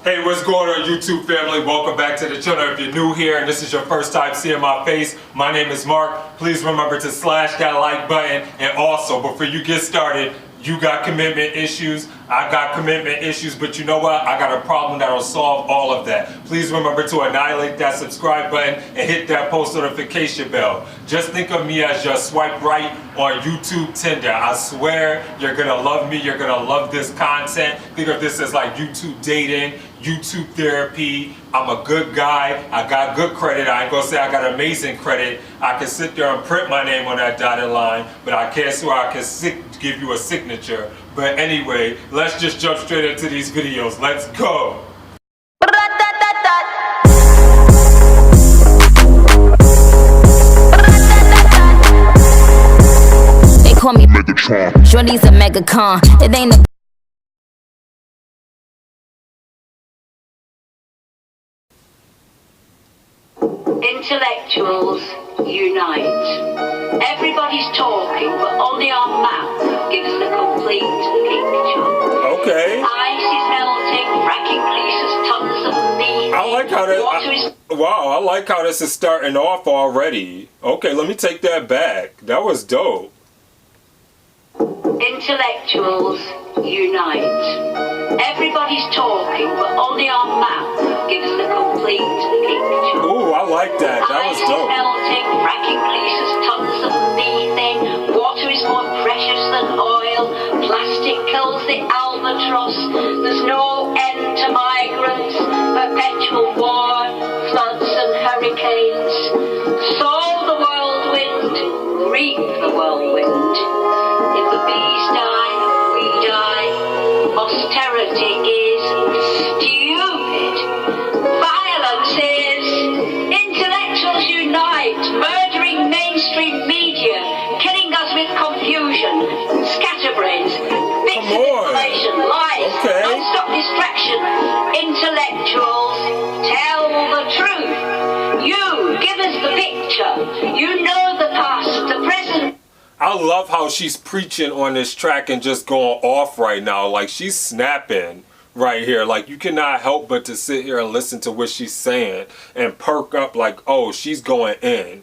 Hey, what's going on, YouTube family? Welcome back to the channel. If you're new here and this is your first time seeing my face, my name is Mark. Please remember to slash that like button. And also, before you get started, you got commitment issues, I got commitment issues, but you know what? I got a problem that'll solve all of that. Please remember to annihilate that subscribe button and hit that post notification bell. Just think of me as your swipe right on YouTube Tinder. I swear you're gonna love me, you're gonna love this content. Think of this as like YouTube dating, YouTube therapy. I'm a good guy, I got good credit. I ain't gonna say I got amazing credit. I can sit there and print my name on that dotted line, but I can't swear I can give you a signature. But anyway, let's just jump straight into these videos. Let's go. They call me Megatron. Shorty's a megacon. It ain't a Intellectuals unite. Everybody's talking, but only our map gives the complete picture. Okay. Ice is melting, fracking releases tons of methane. I like how I like how this is starting off already. Okay, let me take that back. That was dope. Intellectuals unite. Everybody's talking, but only our map gives the complete picture. Ooh, I like that. That was dope. Ice is melting, fracking releases tons of methane. Water is more precious than oil. Plastic kills the albatross. There's no end to migrants. Perpetual war, floods and hurricanes. Sow the whirlwind, reap the whirlwind. If the bees die, we die. Austerity is stupid. Violence is. Intellectuals unite, murdering mainstream media, killing us with confusion, scatterbrains, bits of information, lies, non-stop distraction. Intellectuals, tell the truth. You, give us the picture. You know the past, the present. I love how she's preaching on this track and just going off right now. Like, she's snapping right here. Like, you cannot help but to sit here and listen to what she's saying and perk up like, oh, she's going in.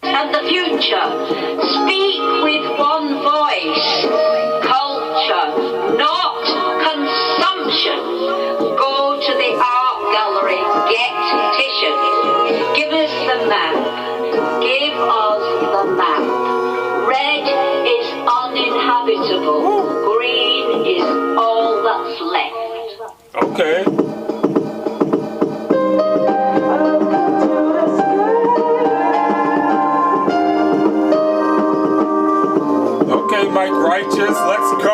And the future. Speak with one voice. Culture, not consumption. Go to the art gallery. Get Titian. Give us the map. Give us the map. Red is uninhabitable. Green is all that's left. Okay. Okay, Mike Righteous, let's go.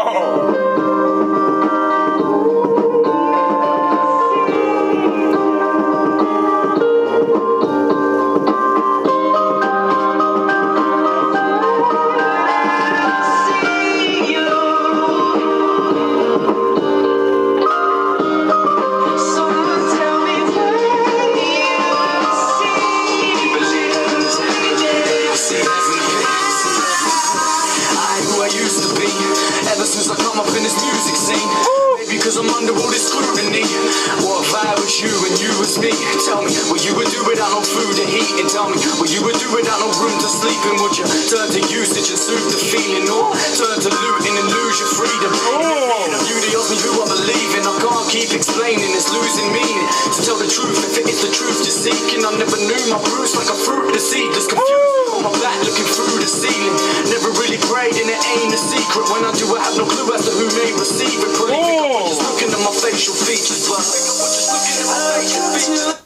Tell me, will you do without no food and heat? And tell me, will you do without no room to sleep? And would you turn to usage and soothe the feeling? Or turn to looting and lose your freedom? You ask me who I believe in. I can't keep explaining, it's losing meaning. To tell the truth, if it is the truth you're seeking. I never knew my bruise like a fruit, the seedless confused. On my back looking through the ceiling. Never really prayed and it ain't a secret. When I do, I have no clue as to who may receive it. Probably think I'm just looking at my facial features, but I think I'm just looking at my facial features.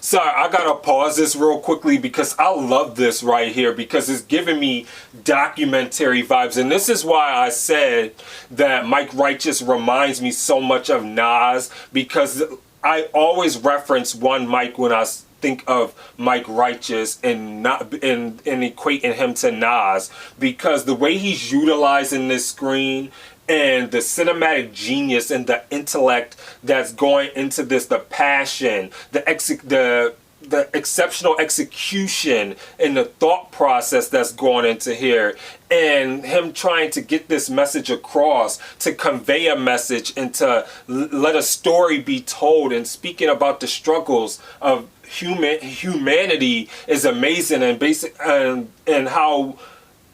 Sorry, I gotta pause this real quickly because I love this right here because it's giving me documentary vibes. And this is why I said that Mike Righteous reminds me so much of Nas, because I always reference one Mike when I think of Mike Righteous and equating him to Nas, because the way he's utilizing this screen and the cinematic genius and the intellect that's going into this, the passion, the the exceptional execution and the thought process that's going into here, and him trying to get this message across, to convey a message and to let a story be told, and speaking about the struggles of humanity is amazing, and basic and how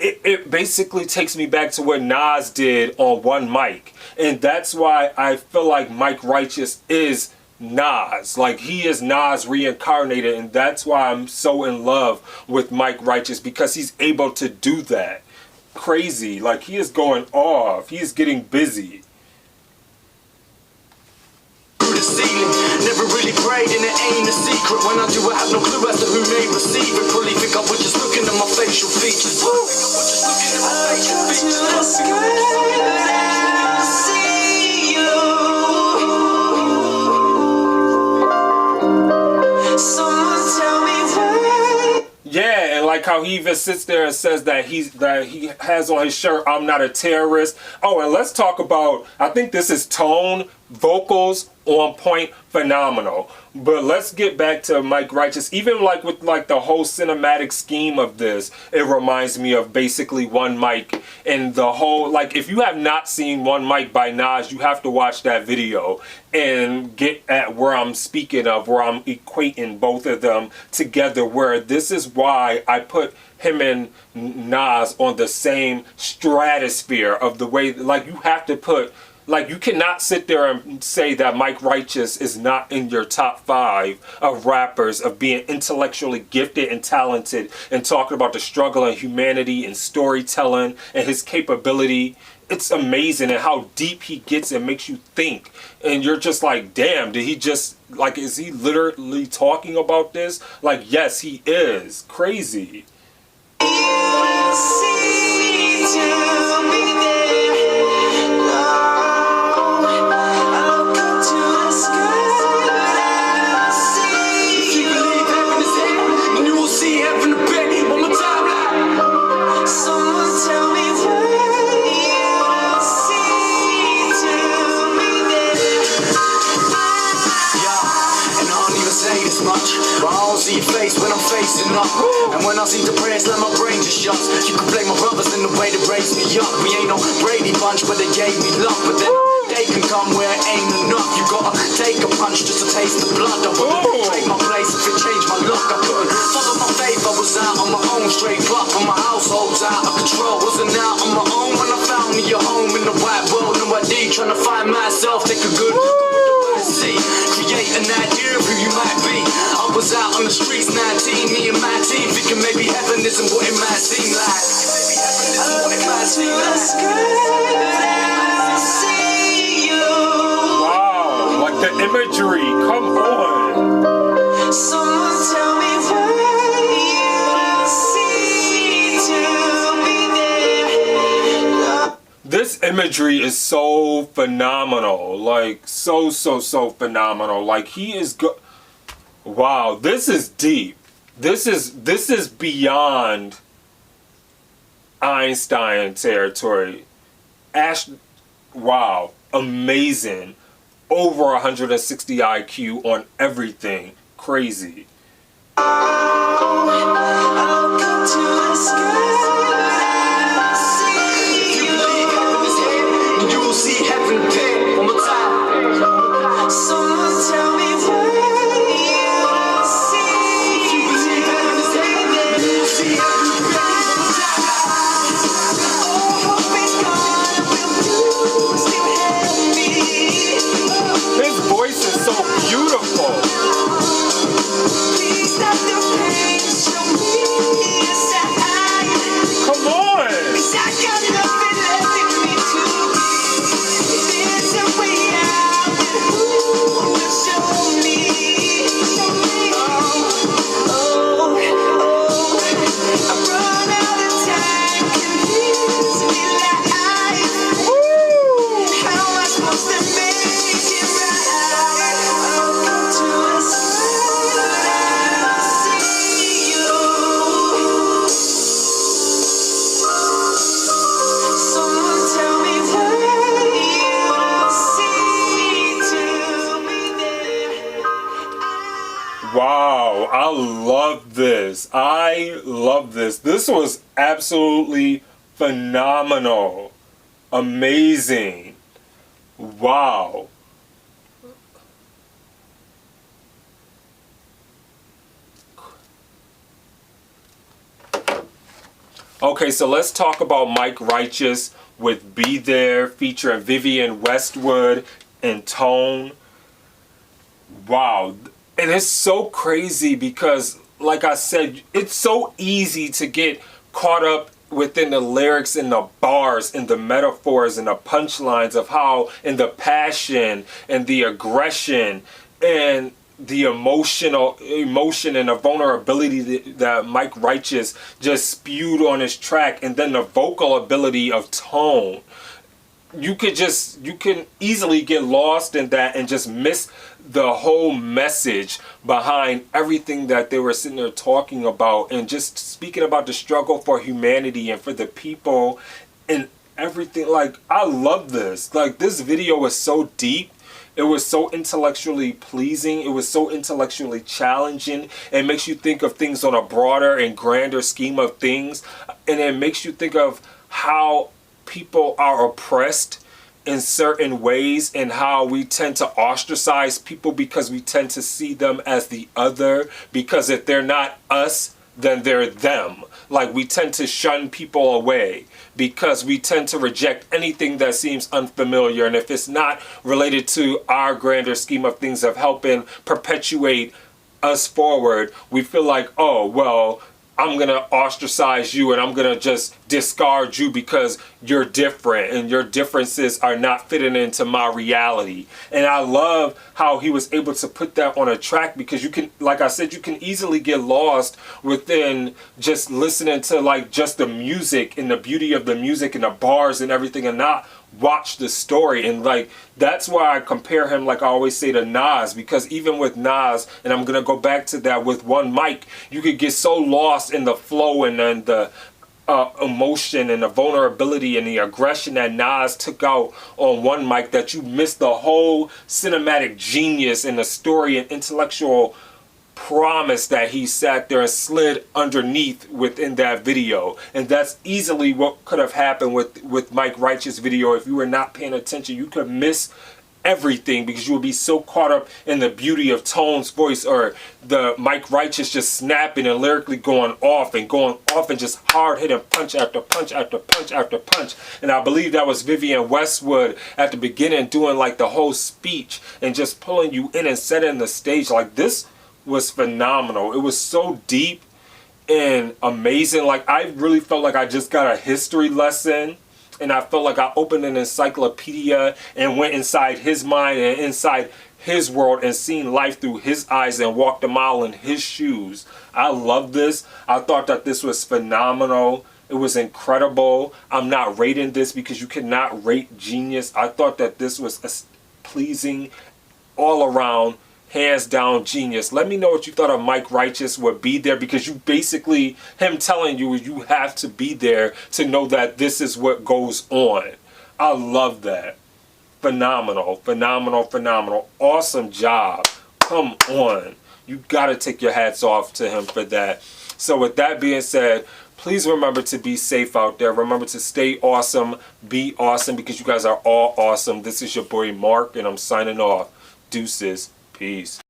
it basically takes me back to what Nas did on One Mic. And that's why I feel like Mike Righteous is Nas. Like, he is Nas reincarnated, and that's why I'm so in love with Mike Righteous, because he's able to do that. Crazy. Like, he is going off. He is getting busy. The ceiling, never really prayed and it ain't a secret. When I do, I have no clue as to who may receive it. Probably think I was just looking at my facial features. Yeah, and like how he even sits there and says that he has on his shirt, "I'm not a terrorist." Oh, and let's talk about, I think this is Tone, vocals on point, phenomenal. But let's get back to Mike Righteous. Even like with like the whole cinematic scheme of this, it reminds me of basically One Mic, and the whole, like, if you have not seen One Mic by Nas, you have to watch that video and get at where I'm speaking of, where I'm equating both of them together, where this is why I put him and Nas on the same stratosphere of the way, like, you have to put, like, you cannot sit there and say that Mike Righteous is not in your top 5 of rappers, of being intellectually gifted and talented, and talking about the struggle and humanity and storytelling and his capability. It's amazing, and how deep he gets and makes you think. And you're just like, damn, did he just, like, is he literally talking about this? Like, yes, he is. Crazy. When I'm facing up, and when I seem to pray, it's like my brain just shuts. You can blame my brothers in the way they raised me up. We ain't no Brady Bunch, but they gave me love. But then they can come where it ain't enough. You gotta take a punch just to taste the blood. I wouldn't trade my place if it changed my luck. I couldn't follow my faith, I was out on my own. Straight clock, and my household's out of control. Wasn't out on my own when I found me a home in the white world. No ID, trying to find myself, take a good see, create an idea of who you might be. I was out on the streets 19, me and my team, thinking maybe heaven isn't what it might seem like. Maybe heaven isn't what it might seem like. Wow, like the imagery, come on. Someone tell me where you see to be there. This imagery is so phenomenal, like so phenomenal. Like, he is good. Wow, this is deep. This is beyond Einstein territory. Wow, amazing. Over 160 IQ on everything. Crazy. See heaven appear one more time. Someone tell me where you see. If you believe heaven is there, you will see heaven appear one more time. Oh, hope is gone, will you still have me? His voice is so beautiful. Please stop the pain, show me a sign. Wow, I love this. I love this. This was absolutely phenomenal. Amazing. Wow. Okay, so let's talk about Mike Righteous with Be There featuring Vivienne Westwood and Tone. Wow. And it's so crazy because, like I said, it's so easy to get caught up within the lyrics and the bars and the metaphors and the punchlines of how, and the passion and the aggression and the emotion and the vulnerability that Mike Righteous just spewed on his track, and then the vocal ability of Tone. You can easily get lost in that and just miss the whole message behind everything that they were sitting there talking about, and just speaking about the struggle for humanity and for the people and everything. Like, I love this. Like, this video was so deep. It was so intellectually pleasing. It was so intellectually challenging. It makes you think of things on a broader and grander scheme of things. And it makes you think of how people are oppressed in certain ways, and how we tend to ostracize people because we tend to see them as the other, because if they're not us, then they're them. Like, we tend to shun people away because we tend to reject anything that seems unfamiliar, and if it's not related to our grander scheme of things of helping perpetuate us forward, we feel like, oh, well, I'm going to ostracize you and I'm going to just discard you because you're different and your differences are not fitting into my reality. And I love how he was able to put that on a track, because you can, like I said, you can easily get lost within just listening to like just the music and the beauty of the music and the bars and everything, and not watch the story. And like, that's why I compare him, like I always say, to Nas, because even with Nas, and I'm gonna go back to that with One Mic, you could get so lost in the flow and then the emotion and the vulnerability and the aggression that Nas took out on One Mic that you miss the whole cinematic genius and the story and intellectual promise that he sat there and slid underneath within that video. And that's easily what could have happened with Mike Righteous' video. If you were not paying attention, you could miss everything because you would be so caught up in the beauty of Tone's voice, or the Mike Righteous just snapping and lyrically going off and just hard hitting punch after punch after punch after punch. And I believe that was Vivienne Westwood at the beginning doing like the whole speech and just pulling you in and setting the stage. Like, this was phenomenal. It was so deep and amazing. Like, I really felt like I just got a history lesson, and I felt like I opened an encyclopedia and went inside his mind and inside his world and seen life through his eyes and walked a mile in his shoes. I love this. I thought that this was phenomenal. It was incredible. I'm not rating this because you cannot rate genius. I thought that this was a pleasing, all around, hands down genius. Let me know what you thought of Mike Righteous with Be There, because you basically, him telling you you have to be there to know that this is what goes on. I love that. Phenomenal, phenomenal, phenomenal. Awesome job. Come on. You gotta take your hats off to him for that. So with that being said, please remember to be safe out there. Remember to stay awesome, be awesome, because you guys are all awesome. This is your boy Mark, and I'm signing off. Deuces. Peace.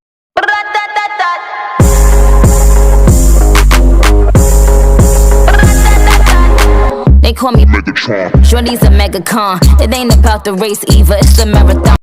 They call me Megatron. Shorty's a megacon. It ain't about the race either, it's a marathon.